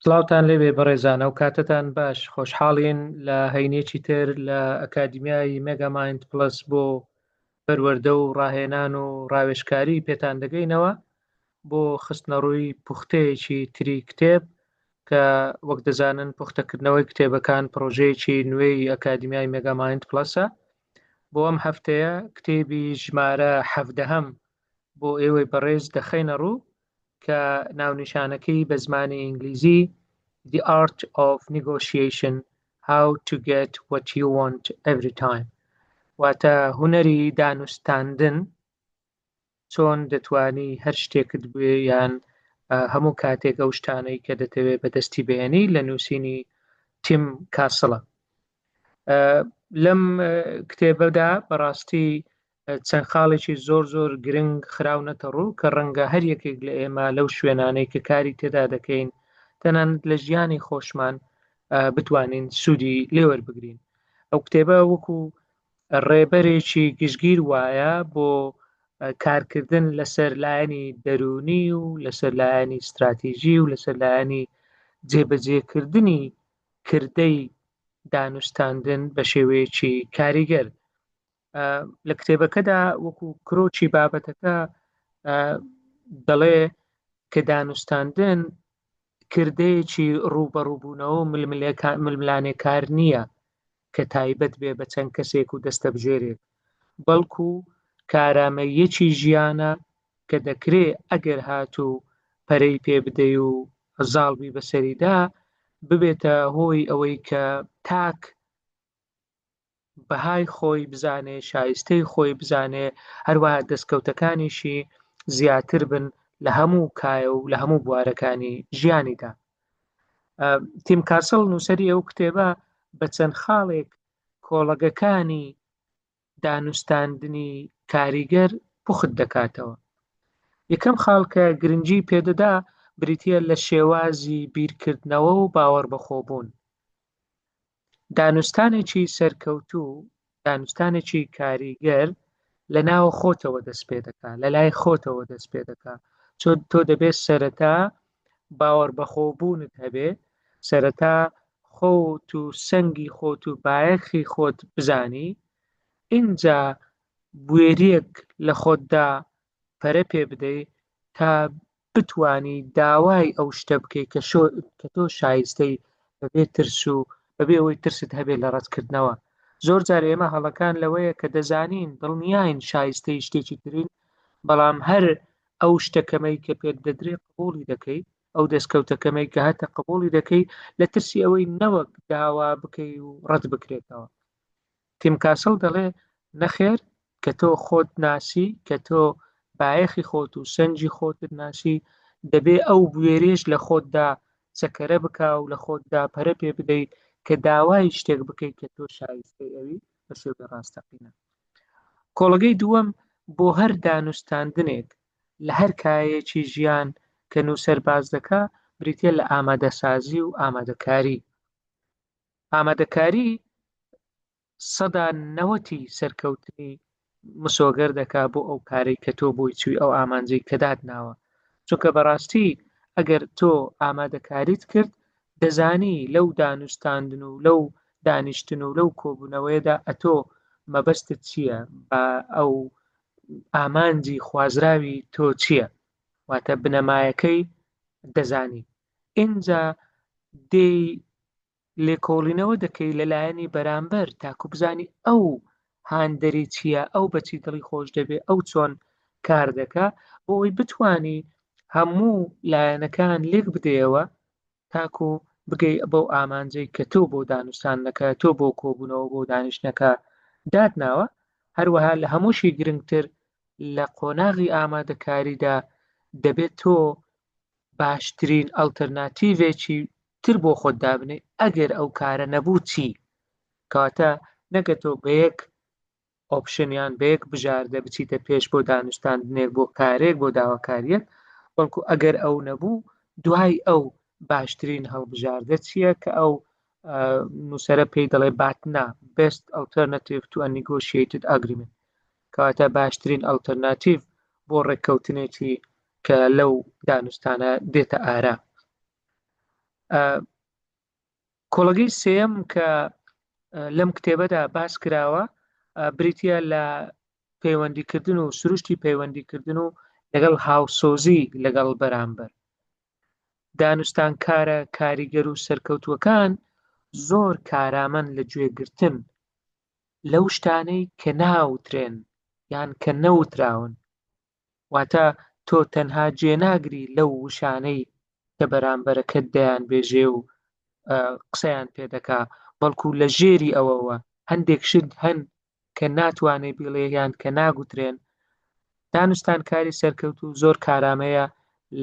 سڵاوتان لێبێ بەڕێزانە و کاتتان باش خۆشحاڵین لە هەینێکی تر لە ئەکادیمیای مێگامایند پلس بۆ پەروەردە و ڕاهێنان و ڕاوێژکاری پێتان دەگەینەوە بۆ خستنەڕووی پوختەیەکی تری کتێب کە وەک دەزانن پوختەکردنەوەی کتێبەکان پرۆژەیەکی نوێی ئەکادیمیای مێگامایند پلسە. بۆ ئەم هەفتەیە کتێبی ژمارە 17 بۆ ئێوەی بەڕێز دەخەینە ڕوو کە ناونیشانەکەی بە زمانی ئینگلیزی The Art of Negotiation: How to Get What You Want Every Time واتە هونەری دانوستاندن چۆن دەتوانی هەر شتێکت بێ یان هەموو کاتێک ئەو شتانەی کە دەتەوێت بەدەستی بێنی لە نووسینی تیم کاسڵە. لەم کتێبەدا بەڕاستی چەند خاڵێکی زۆر گرنگ خراونەتە ڕوو کە ڕەنگە هەر یەکێک لە ئێمە لەو شوێنانەی کە کاری تێدا دەکەین تەنانەت لە ژیانی خۆشمان بتوانین سوودی لێوەربگرین. ئەو کتێبە وەکو ڕێبەرێکی گشتگیر وایە بۆ کارکردن لەسەر لایەنی دەرونی و لەسەر لایەنی استراتیژی و لەسەر لایەنی جێبەجێکردنی کردەی دانوستاندن بە شێوەیەکی کاریگەر. لە کتێبەکەدا وەکو کرۆکی بابەتەکە دەڵێ کە دانوستاندن کردەیەکی ڕوبەڕووبوونەوە ململانێکار نییە کە تایبەت بێ بە چەند کەسێک و دەستە بژێرێک، بەڵکو کارامەیەکی ژیانە کە دەکرێ ئەگەر هاتوو پەرەی پێ بدەی و زاڵبی بەسەریدا ببێتە هۆی ئەوەی کە تاک بەهای خۆی بزانێ، شایستەی خۆی بزانێ، هەروەها دەستکەوتەکانیشی زیاتر بن لە هەموو کایە و لە هەموو بوارەکانی ژیانیدا. تیم کاسڵ نووسەری ئەو کتێبە بە چەند خاڵێک کۆڵەگەکانی دانوستاندنی کاریگەر پوخت دەکاتەوە. یەکەم خاڵ کە گرنگی پێدەدا بریتیە لە شێوازی بیرکردنەوە و باوەڕ بەخۆبوون. دانوستانێکی سەرکەوتوو، دانوستانێکی کاریگەر لە ناوە خۆتەوە دەست پێ دەکات، لە لای خۆتەوە دەست پێ دەکات. چۆن تۆ دەبێت سەرەتا باوەڕ بەخۆبوونت هەبێ، سەرەتا خۆت و سەنگی خۆت و بایەخی خۆت بزانی، اینجا بوێریەک لە خۆتدا پەرە پێ بدەی تا بتوانی داوای ئەو شتە بکەی کە تۆ شایستەی بەبێ ترس و بەبێ ئەوەی ترست هەبێت لە ڕەتکردنەوە. زۆر جار ئێمە هەڵەکان لەوەیە کە دەزانین دڵنیاین شایستەی شتێکی ترین، بەڵام هەر ئەو شتەکەمەی کە پێت دەدرێت قبوڵی دەکەی، ئەو دەستکەوتەکەمەی کە هەتە قبوڵی دەکەی لە ترسی ئەوەی نەوەک داوا بکەی و ڕەت بکرێتەوە. تیم کاسڵ دەڵێ نەخێر، کە تۆ خۆت ناسی، کە تۆ بایەخی خۆت و سەنجی خۆتت ناسی، دەبێ ئەو بوێرێش لە خۆتدا چەکەرە بکا و لە خۆتدا پەرە پێ بدەیت کە داوای شتێک بکەیت کە تۆ شایستەی ئەوی بە شێوەی ڕاستەقینە. کۆڵگەی دووەم بۆ هەر دانوستاندنێک لە هەر کایەکی ژیان کە نووسەر باز دەکا بریتیە لە ئامادەسازی و ئامادەکاری. ئامادەکاری 90% سەرکەوتنی مسۆگەر دەکا بۆ ئەو کارەی کە تۆ بۆی چووی ئەو ئامانجەی کە دادناوە. چونکە بەڕاستی ئەگەر تۆ ئامادەکاریت کرد دەزانی لەو دانوستاندن و لەو دانیشتن و لەو کۆبوونەوەیەدا ئەتۆ مەبەستت چییە، بە ئەو ئامانجی خوازراوی تۆ چییە، واتە بنەمایەکەی دەزانی. اینجا دێی لێکۆڵینەوە دەکەی لەلایەنی بەرامبەر تاکو بزانی ئەو هاندەری چییە، ئەو بەچی دڵی خۆش دەبێ، ئەو چۆن کار دەکا، بۆ ئەوی بتوانی هەموو لایەنەکان لێک بدەیەوە تاکو بگەی بەو ئامانجەی کە تۆ بۆ دانوستانەکە، تۆ بۆ کۆبوونەوە بۆ دانیشتنەکە دادناوە. هەروەها لە هەمووشی گرنگتر لە قۆناغی ئامادەکاریدا دەبێت تۆ باشترین ئەڵتەرناتیڤێکی تر بۆ خۆت دابنێ ئەگەر ئەو کارە نەبوو چی، کەواتە نەگە تۆ بە یەک ئۆپشنیان بە یەک بژاردە بچیتە پێش بۆ دانوستاندنێک بۆ کارێک بۆ داواکاریەک، بەڵکو ئەگەر ئەو نەبوو دوای ئەو باشترین هەڵبژاردە چییە کە ئەو نووسەرە پێی دەڵێ باتنا best alternative to a negotiated agreement، کەواتە باشترین ئەڵتەرناتیڤ بۆ ڕێککەوتنێکی کە لەو دانوستانە دێتە ئارا. کۆڵگەی سێەم کە لەم کتێبەدا باس کراوە بریتە لە پەیوەندیکردن و سروشتی پەیوەندیکردن و لەگەڵ هاوسۆزی لەگەڵ بەرامبەر. دانوستانکارە کاریگەر و سەرکەوتووەکان زۆر کارامەند لە گوێگرتن لەو شتانەی کە ناوترێن یان کە نەوتراون، واتە تۆ تەنها گوێناگری لەو وشانەی کە بەرامبەرەکەت دەیان بێژێ و قسەیان پێدەکا، بەڵکو لە ژێری ئەوەوە هەندێک شت هەن کە ناتوانێ بڵێ یان کە ناگوترێن. دانوستانکاری سەرکەوتوو زۆر کارامەیە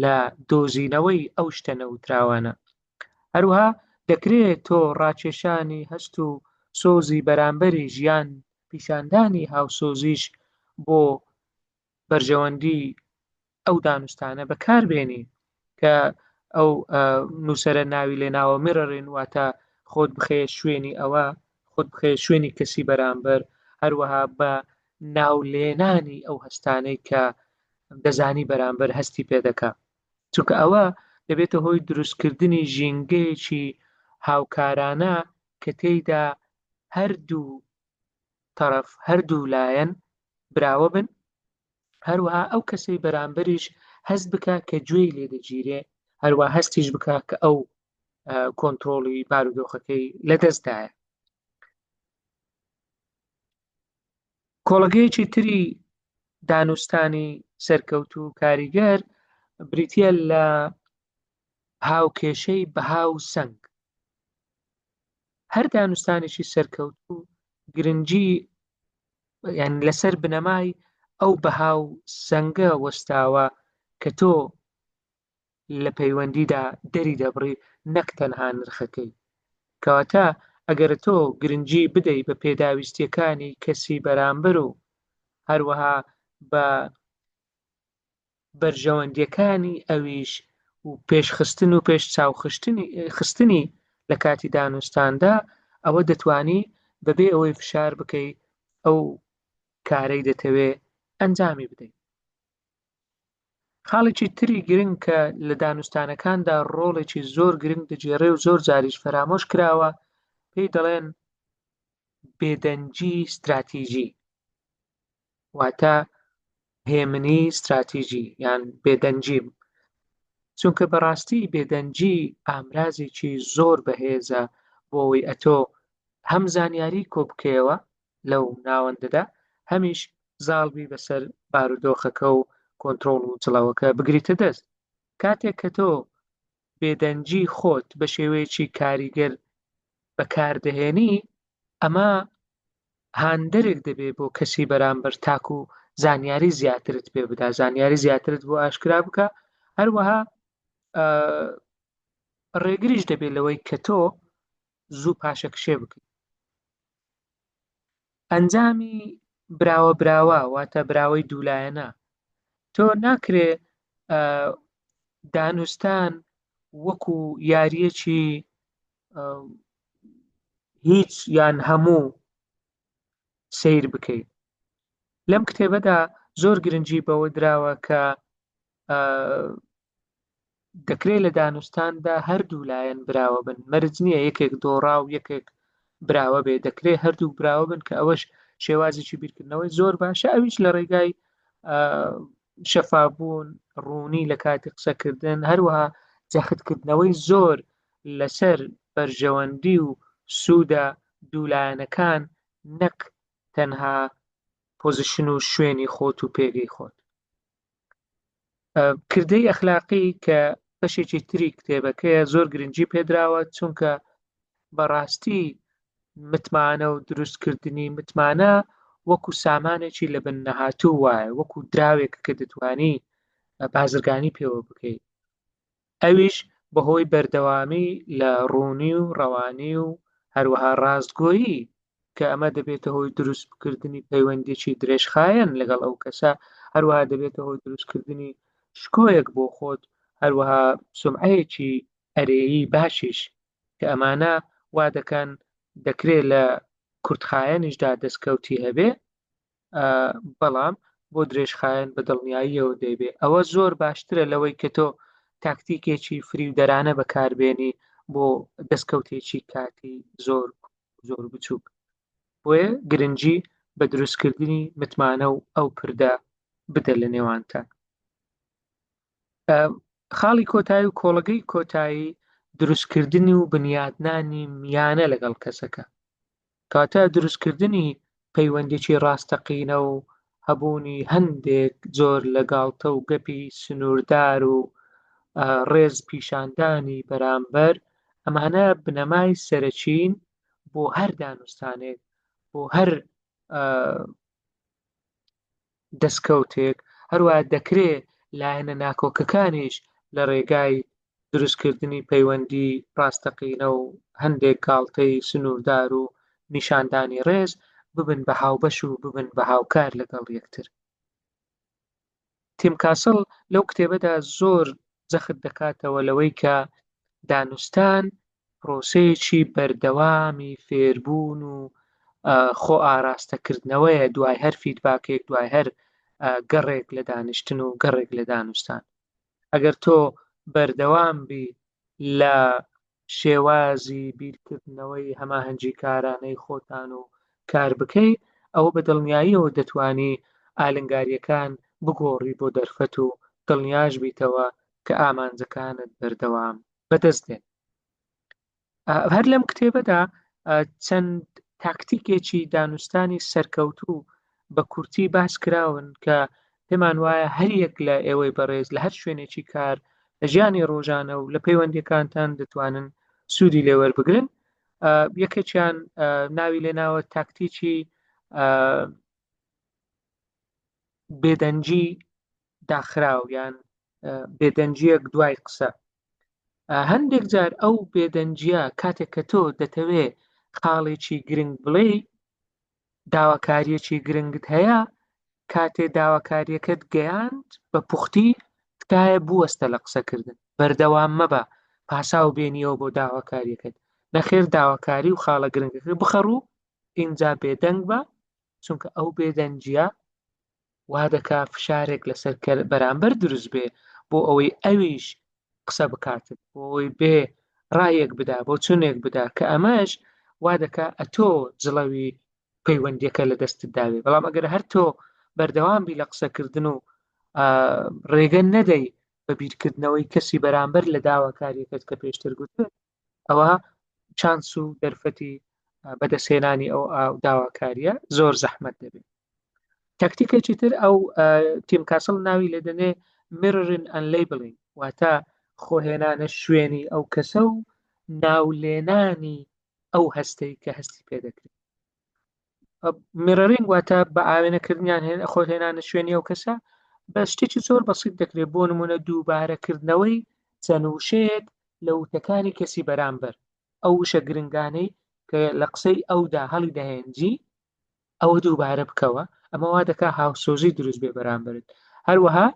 لە دۆزینەوەی ئەو شتە نەوتراوانە. هەروەها دەکرێت تۆ ڕاکێشانی هەست و سۆزی بەرامبەری ژیان پیشاندانی هاوسۆزیش بۆ بەرژەوەندی ئەو دانوستانە بەکاربێنی کە ئەو نووسەرە ناوی لێ ناوە میرەڕین، واتە خۆت بخەیە شوێنی ئەوە، خۆت بخەیە شوێنی کەسی بەرامبەر، هەروەها بە ناولێنانی ئەو هەستانەی کە دەزانی بەرامبەر هەستی پێدەکا، چونکە ئەوە دەبێتە هۆی دروستکردنی ژینگەیەکی هاوکارانە کە تێیدا هەردوو تەرەف هەردوو لایەن براوە بن، هەروەها ئەو کەسەی بەرامبەریش هەست بکە کە گوێی لێدەگیرێ، هەروەها هەستیش بکە کە ئەو کۆنتڕۆڵی بارودۆخەکەی لەدەستدایە. کۆڵگەیەکی تری دانوستانی سەرکەوتوو و کاریگەر بریتە لە هاوکێشەی بەهاو سەنگ. هەر دانوستانێکی سەرکەوتوو گرنگی یان لەسەر بنەمای ئەو بەهاو سەنگە وەستاوە کە تۆ لە پەیوەندیدا دەری دەبڕی، نەک تەنها نرخەکەی. کەواتە ئەگەر تۆ گرنگی بدەی بە پێداویستیەکانی کەسی بەرامبەر و هەروەها بە بەرژەوەندیەکانی ئەویش و پێشخستن و پێش چاوخستنی لە کاتی دانوستاندا، ئەوە دەتوانی بەبێ ئەوەی فشار بکەی ئەو کارەی دەتەوێ ئەنجامی بدەیت. خاڵێکی تری گرنگ کە لە دانوستانەکاندا ڕۆڵێکی زۆر گرنگ دەجێڕێ و زۆر جاریش فەرامۆش کراوە، پێی دەڵێن بێدەنگی استراتیژی، واتە هێمنی استراتیژی یان بێدەنجی. چونکە بەڕاستی بێدەنجی ئامرازێکی زۆر بەهێزە بۆ ئەوەی ئەتۆ هەم زانیاری کۆبکەیەوە لەو ناوەندەدا، هەمیش زاڵبی بەسەر بارودۆخەکە و کۆنتڕۆڵ و جڵەوەکە بگریتە دەست. کاتێک کە تۆ بێدەنجی خۆت بە شێوەیەکی کاریگەر بەکاردەهێنی، ئەمە هاندەرێک دەبێت بۆ کەسی بەرامبەر تاکو و زانیاری زیاترت پێ بدا، زانیاری زیاترت بۆ ئاشکرا بکە، هەروەها ڕێگریش دەبێت لەوەی کە تۆ زوو پاشەکشێ بکەیت. ئەنجامی براوە براوە واتە براوەی دوولایەنە. تۆ ناکرێ دانوستان وەکو یاریەکی هیچ یان هەموو سیر بکەیت. لەم کتێبەدا زۆر گرنگی بەوە دراوە کە دەکرێت لە دانوستاندا هەردوو لایەن براوە بن، مەرج نییە یەکێک دۆڕا و یەکێک براوە بێ، دەکرێت هەردوو براوە بن کە ئەوەش شێوازێکی بیرکردنەوەی زۆر باشە، ئەویش لە ڕێگای شەفابوون، ڕوونی لە کاتی قسەکردن، هەروەها جەختکردنەوەی زۆر لەسەر بەرژەوەندی و سوودە دوولایەنەکان، نەک تەنها پۆزیشن و شوێنی خۆت و پێگەی خۆت. کردەی ئەخلاقی کە بەشێکی تری کتێبەکەیە زۆر گرنگی پێدراوە، چونکە بەڕاستی متمانە و دروستکردنی متمانە وەکو سامانێکی لە بن نەهاتوو وایە، وەکو دراوێک کە دەتوانی بازرگانی پێوە بکەیت. ئەویش بەهۆی بەردەوامی لە ڕوونی و ڕەوانی و هەروەها ڕاستگۆیی کە ئەمە دەبێتە هۆی دروستکردنی پەیوەندێکی درێژخایەن لەگەڵ ئەو کەسە، هەروەها دەبێتە هۆی دروستکردنی شکۆیەک بۆ خۆت، هەروەها سومعەیەکی ئەرێیی باشیش کە ئەمانە وا دەکەن دەکرێت لە کورتخایەنیشدا دەستکەوتی هەبێ، بەڵام بۆ درێژخایەن بە دڵنیاییەوە دەیبێ. ئەوە زۆر باشترە لەوەی کە تۆ تاکتیکێکی فریودەرانە بەکاربێنی بۆ دەستکەوتێکی کاتی زۆر بچووک. بۆیە گرنگی بە دروستکردنی متمانە و ئەو پردە بدە لە نێوانتان. خاڵی کۆتایی و کۆڵگەی کۆتایی دروستکردنی و بنیادنانی میانە لەگەڵ کەسەکە، کاتە دروستکردنی پەیوەندێکی ڕاستەقینە و هەبوونی هەندێک جۆر لەگاڵتە و گەپی سنووردار و ڕێز پیشاندانی بەرامبەر، ئەمانە بنەمای سەرەکین بۆ هەر دانوستانێک، بۆ هەر دەستکەوتێک، هەروە دەکرێت لایەنە ناکۆکەکانیش لە ڕێگای دروستکردنی پەیوەندی ڕاستەقینە و هەندێک گاڵتەی سنووردار و نیشاندانی ڕێز ببن بە هاوبەش و ببن بە هاوکار لەگەڵ یەکتر. تیم کاسڵ لەو کتێبەدا زۆر جەخت دەکاتەوە لەوەی کە دانوستان پرۆسەیەکی بەردەوامی فێربوون و خۆ ئاراستەکردنەوەیە دوای هەر فیدباکێک، دوای هەر گەڕێک لە دانیشتن و گەڕێک لە دانوستان. ئەگەر تۆ بەردەوام بی لە شێوازی بیرکردنەوەی هەماهەنگی کارانەی خۆتان و کار بکەی، ئەوە بە دڵنیاییەوە دەتوانی ئالنگاریەکان بگۆڕی بۆ دەرفەت و دڵنیاش بیتەوە کە ئامانجەکانت بەردەوام بەدەست دێن. هەر لەم کتێبەدا چەند تاکتیکێکی دانوستانی سەرکەوتوو بە کورتی باس کراون کە پێمان وایە هەریەک لە ئێوەی بەڕێز لە هەر شوێنێکی کار لە ژیانی ڕۆژانە و لە پەیوەندیەکانتان دەتوانن سوودی لێوەربگرن. یەکێکیان ناوی لێناوە تاکتیکی بێدەنجی داخراو یان بێدەنجیەک دوای قسە. هەندێک جار ئەو بێدەنجیە کاتێک کە تۆ دەتەوێ خاڵێکی گرنگ بڵێ، داواکاریەکی گرنگت هەیە، کاتێ داواکاریەکەت گەیاند بە پوختی تکایە بوەستە لە قسەکردن، بەردەوام مەبە، پاساو بێنیەوە بۆ داواکاریەکەت، نەخێر داواکاری و خاڵە گرنگەکە بخەڕوو ئینجا بێدەنگ بە، چونکە ئەو بێدەنجیە وا دەکا فشارێک لەسەر بەرامبەر دروست بێ بۆ ئەوەی ئەویش قسە بکاتت، بۆ ئەوەی بێ ڕایەک بدا، بۆ چونێک بدا، کە ئەمەش وا دەکا ئەتۆ جڵەوی پەیوەندیەکە لە دەستت داوێ. بەڵام ئەگەر هەر تۆ بەردەوام بی لە قسەکردن و ڕێگە نەدەی بە بیرکردنەوەی کەسی بەرامبەر لە داواکاریەکەت کە پێشتر گوتت، ئەوە چانس و دەرفەتی بەدەستهێنانی ئەو داواکاریە زۆر زەحمەت دەبێت. تاکتیکێکی تر ئەو تیم کاسڵ ناوی لێ دەنێ mirroring and labeling، واتە خۆهێنانە شوێنی ئەو کەسە و ناولێنانی ئەو هەستەی کە هەستی پێدەکرێت. میرەرینگ واتە بە ئاوێنەکردنیان خۆهێنانە شوێنی ئەو کەسە بە شتێکی زۆر بەسیط دەکرێت، بۆ نمونە دووبارەکردنەوەی چەنوشەیەک لە وتەکانی کەسی بەرامبەر، ئەو وشە گرنگانەی کە لە قسەی ئەودا هەڵی دەهێنجی ئەوە دووبارە بکەوە، ئەمە وا دەکا هاوسۆزی دروست بێ بەرامبرت. هەروەها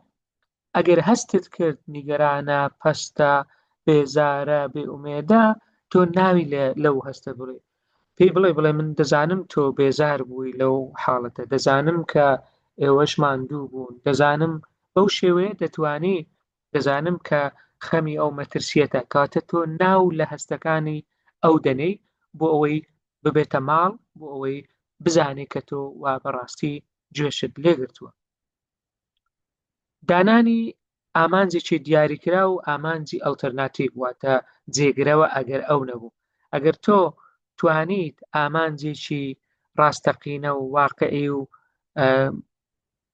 ئەگەر هەستت کرد نیگەرانە، پەستە، بێزارە، بێئومێدە، تۆ ناوی لەو هەستە بڵێ، پێی بڵێ من دەزانم تۆ بێزار بووی لەو حاڵەتە، دەزانم کە ئێوەش ماندوو بوون، دەزانم بەو شێوەیە دەزانم کە خەمی ئەو مەترسیەتە، کاتە تۆ ناو لە هەستەکانی ئەو دەنەی بۆ ئەوەی ببێتە ماڵ، بۆ ئەوەی بزانێ کە تۆ وا بەڕاستی گوێشت لێگرتووە. دانانی ئامانجێکی دیاریکرا و ئامانجی ئەڵتەرناتیڤ واتە جێگرەوە ئەگەر ئەو نەبوو. ئەگەر تۆ توانیت ئامانجێکی ڕاستەقینە و واقعی و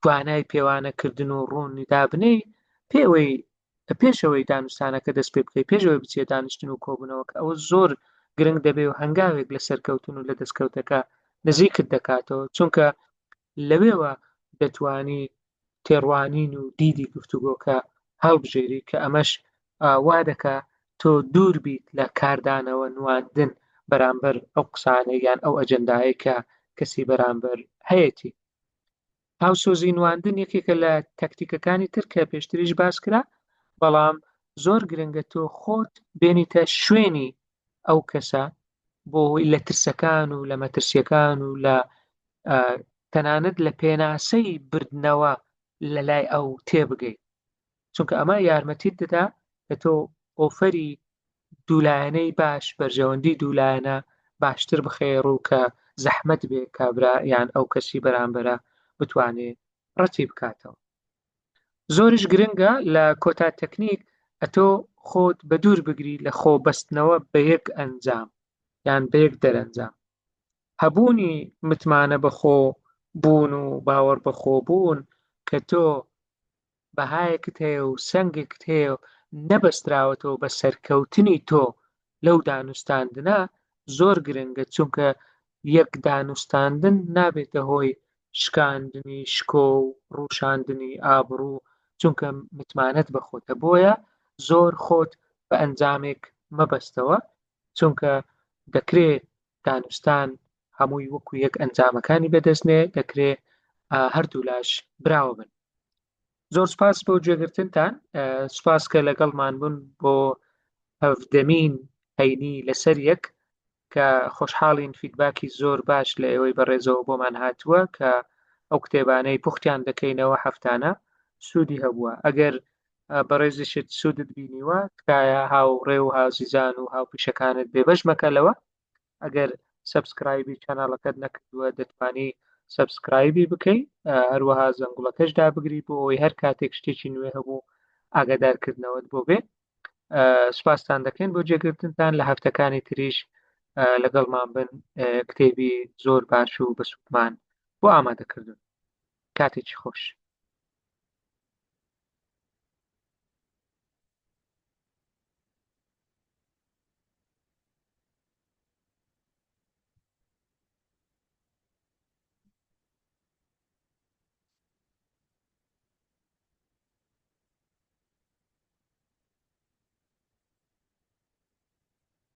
توانای پێوانەکردن و ڕوونی دابنەی پێشەوەی دانوستانەکە دەست پێ بکەی، پێشەوەی بچێت دانیشتن و کۆبوونەوە، کە ئەوە زۆر گرنگ دەبێ و هەنگاوێک لە سەرکەوتن و لە دەستکەوتەکە نزیکت دەکاتەوە، چونکە لەوێوە دەتوانی تێڕوانین و دیدی گفتوگۆکە هەڵبژێری، کە ئەمەش وا دەکا تۆ دوور بیت لە کاردانەوە نواندن بەرامبەر ئەو قسانەی یان ئەو ئەجەندایە کە کەسی بەرامبەر هەیەی. هاوسۆزی نواندن یەکێکە لە تەکتیکەکانی تر کە پێشتریش باس کرا، بەڵام زۆر گرنگە تۆ خۆت بێنیتە شوێنی ئەو کەسە بۆ لە ترسەکان و لە مەترسیەکان و لە تەنانەت لە پێناسەی بردنەوە لە لای ئەو تێبگەیت، چونکە ئەمە یارمەتیت دەدا کە تۆ ئۆفەری دوولایەنەی باش بەرژەوەندی دوولایەنە باشتر بخێڕ و کە زەحمەت بێ کابرا یان ئەو کەسی بەرامبەرە بتوانێت ڕەتی بکاتەوە. زۆریش گرنگە لە کۆتا تەکنیک ئەتۆ خۆت بە دوور بگری لە خۆبەستنەوە بە یەک ئەنجام یان بە یەک دەرەنجام. هەبوونی متمانە بەخۆ بوون و باوەڕ بەخۆ بوون کە تۆ بەهایەکت هەیە و سەنگێکت هەیە و نەبەستراوەتەوە بە سەرکەوتنی تۆ لەو دانوستاندنە زۆر گرنگە، چونکە یەک دانوستاندن نابێتە هۆی شکاندنی شکۆ و ڕووشاندنی ئابڕوو، چونکە متمانەت بەخۆتە. بۆیە زۆر خۆت بە ئەنجامێک مەبەستەوە، چونکە دەکرێت دانوستان هەمووی وەکو یەک ئەنجامەکانی بەدەستنێ، دەکرێت هەردوو لاش براوە بن. زۆر سپاس بۆ گوێگرتنتان، سپاس کە لەگەڵمان بوون بۆ 17مین هەینی لەسەر یەک، کە خۆشحاڵین فیدباکی زۆر باش لە ئێوەی بەڕێزەوە بۆمان هاتووە کە ئەو کتێبانەی پوختیان دەکەینەوە هەفتانە سوودی هەبووە. ئەگەر بەڕێزیشت سوودت بینیوە تکایە هاوڕێ و هاوزیزان و هاوپیشەکانت بێبەش مەکەلەوە. ئەگەر سەبسکرایبی چەناڵەکەت نەکردووە دەتوانی سەبسکرایبی بکەی، هەروەها زەنگوڵەکەش دابگری بۆ ئەوەی هەر کاتێک شتێکی نوێ هەبوو ئاگادارکردنەوەت بۆ بێ. سپاستان دەکەین بۆ جێگرتنتان، لە هەفتەکانی تریش لەگەڵمان بن، کتێبی زۆر باش و بەسوودمان بۆ ئامادەکردن. کاتێکی خۆش.